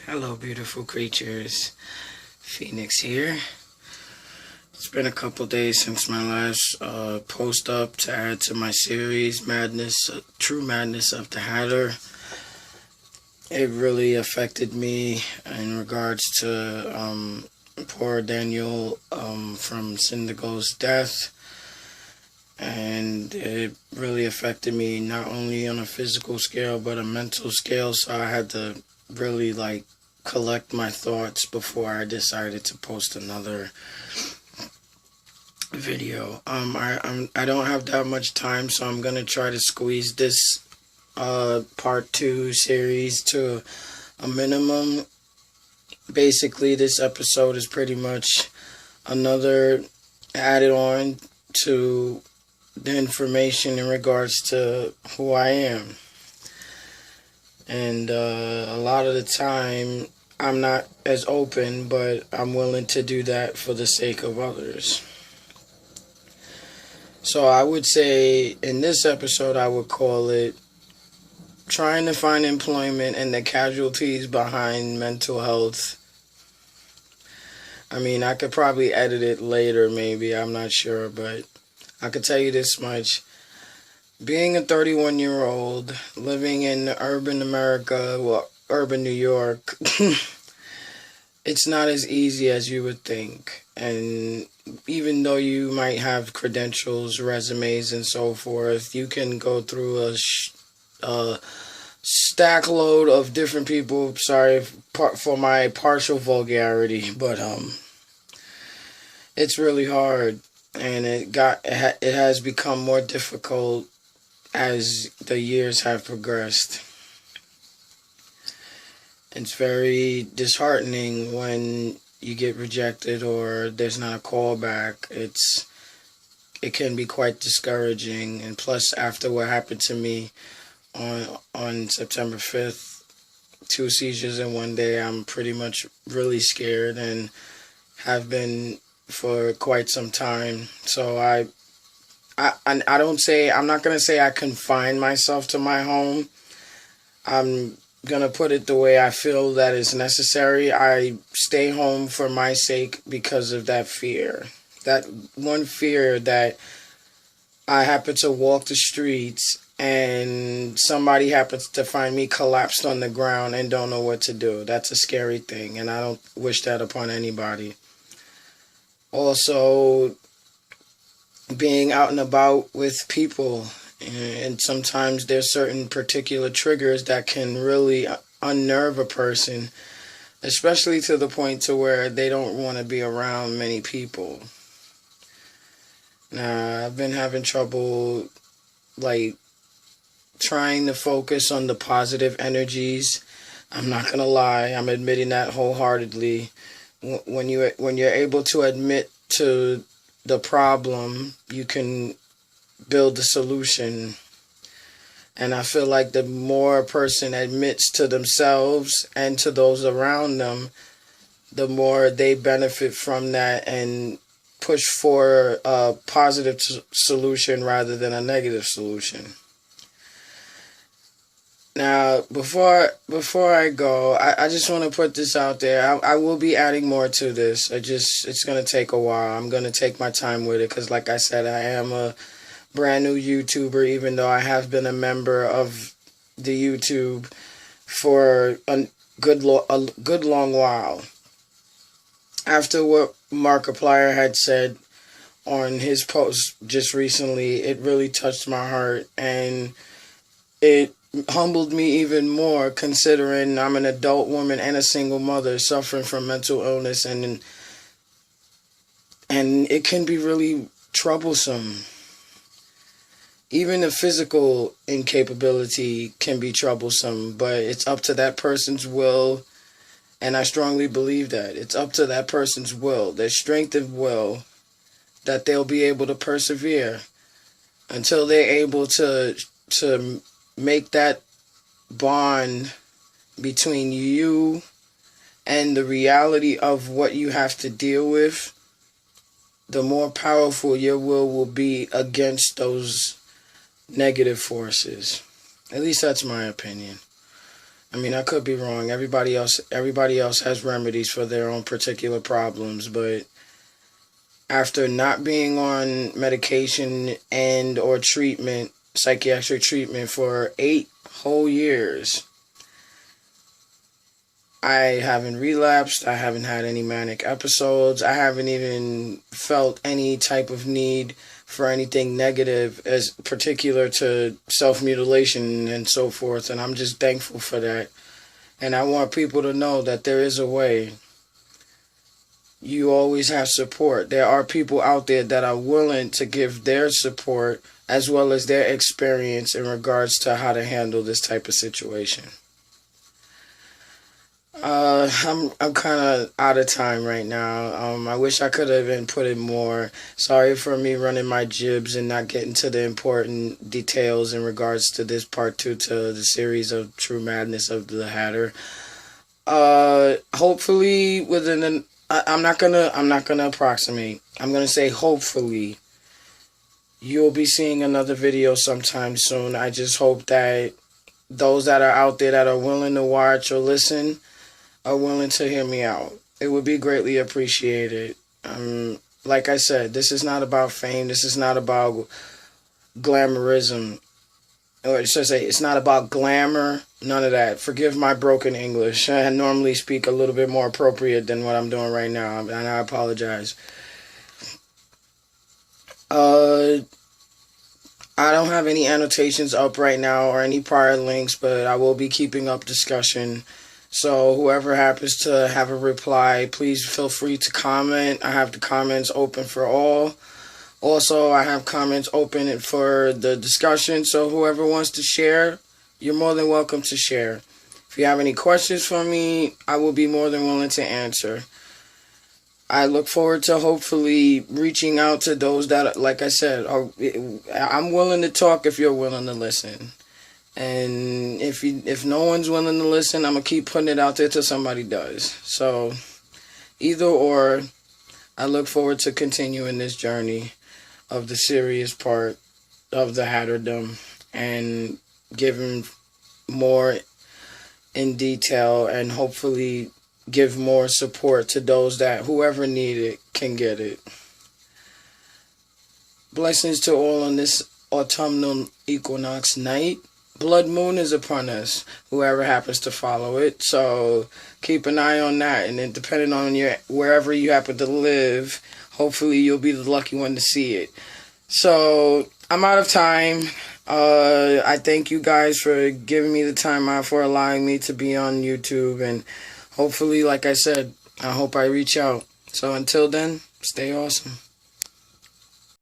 Hello, beautiful creatures. Phoenix here. It's been a couple days since my last post up to add to my series, Madness, True Madness of the Hatter. It really affected me in regards to poor Daniel from Syndigo's death. And it really affected me not only on a physical scale, but a mental scale. So I had to really collect my thoughts before I decided to post another video. I don't have that much time, so I'm gonna try to squeeze this part 2 series to a minimum. Basically, this episode is pretty much another added on to the information in regards to who I am. And a lot of the time, I'm not as open, but I'm willing to do that for the sake of others. So I would say in this episode, I would call it trying to find employment and the casualties behind mental health. I mean, I could probably edit it later, maybe, I'm not sure, but I could tell you this much. Being a 31-year-old living in urban America, urban New York, it's not as easy as you would think. And even though you might have credentials, resumes, and so forth, you can go through a stack load of different people. Sorry for my partial vulgarity, but it's really hard, and it has become more difficult as the years have progressed. It's very disheartening when you get rejected or there's not a callback. It can be quite discouraging, and plus after what happened to me on September 5th, 2 seizures in one day, I'm pretty much really scared and have been for quite some time. So I'm not going to say I confine myself to my home. I'm going to put it the way I feel that is necessary. I stay home for my sake because of that fear. That one fear that I happen to walk the streets and somebody happens to find me collapsed on the ground and don't know what to do. That's a scary thing, and I don't wish that upon anybody. Also, being out and about with people, and sometimes there's certain particular triggers that can really unnerve a person, especially to the point to where they don't want to be around many people. Now, I've been having trouble trying to focus on the positive energies. I'm not gonna lie, I'm admitting that wholeheartedly. When you're able to admit to the problem, you can build the solution. And I feel like the more a person admits to themselves and to those around them, the more they benefit from that and push for a positive solution rather than a negative solution. Now, before I go, I just want to put this out there. I will be adding more to this. It's going to take a while. I'm going to take my time with it because, like I said, I am a brand new YouTuber, even though I have been a member of the YouTube for a good long while. After what Markiplier had said on his post just recently, it really touched my heart, and it humbled me even more, considering I'm an adult woman and a single mother suffering from mental illness, and it can be really troublesome. Even the physical incapability can be troublesome, but it's up to that person's will, and I strongly believe that. It's up to that person's will, their strength of will, that they'll be able to persevere until they're able to make that bond between you and the reality of what you have to deal with. The more powerful your will be against those negative forces. At least that's my opinion. I mean, I could be wrong. Everybody else has remedies for their own particular problems, but after not being on medication and or treatment, psychiatric treatment for 8 whole years, I haven't relapsed. I haven't had any manic episodes. I haven't even felt any type of need for anything negative as particular to self-mutilation and so forth. And I'm just thankful for that. And I want people to know that there is a way. You always have support. There are people out there that are willing to give their support as well as their experience in regards to how to handle this type of situation. I'm kind of out of time right now. I wish I could have put in more. Sorry for me running my jibs and not getting to the important details in regards to this part 2 to the series of True Madness of the Hatter. Hopefully I'm not gonna approximate. I'm gonna say hopefully you'll be seeing another video sometime soon. I just hope that those that are out there that are willing to watch or listen are willing to hear me out. It would be greatly appreciated. Like I said, this is not about fame. This is not about glamourism. Or it says it's not about glamour. None of that. Forgive my broken English. I normally speak a little bit more appropriate than what I'm doing right now, and I apologize. I don't have any annotations up right now or any prior links, but I will be keeping up discussion. So whoever happens to have a reply, please feel free to comment. I have the comments open for all. Also, I have comments open for the discussion. So whoever wants to share, you're more than welcome to share. If you have any questions for me, I will be more than willing to answer. I look forward to hopefully reaching out to those that, like I said, I'm willing to talk if you're willing to listen. And if no one's willing to listen, I'm going to keep putting it out there till somebody does. So, either or, I look forward to continuing this journey of the serious part of the Hatterdom and giving more in detail and hopefully give more support to those that whoever need it can get it. Blessings to all on this autumnal equinox night. Blood moon is upon us, whoever happens to follow it. So keep an eye on that. And then depending on wherever you happen to live, hopefully you'll be the lucky one to see it. So I'm out of time. I thank you guys for giving me the time out, for allowing me to be on YouTube. And hopefully, like I said, I hope I reach out. So until then, stay awesome.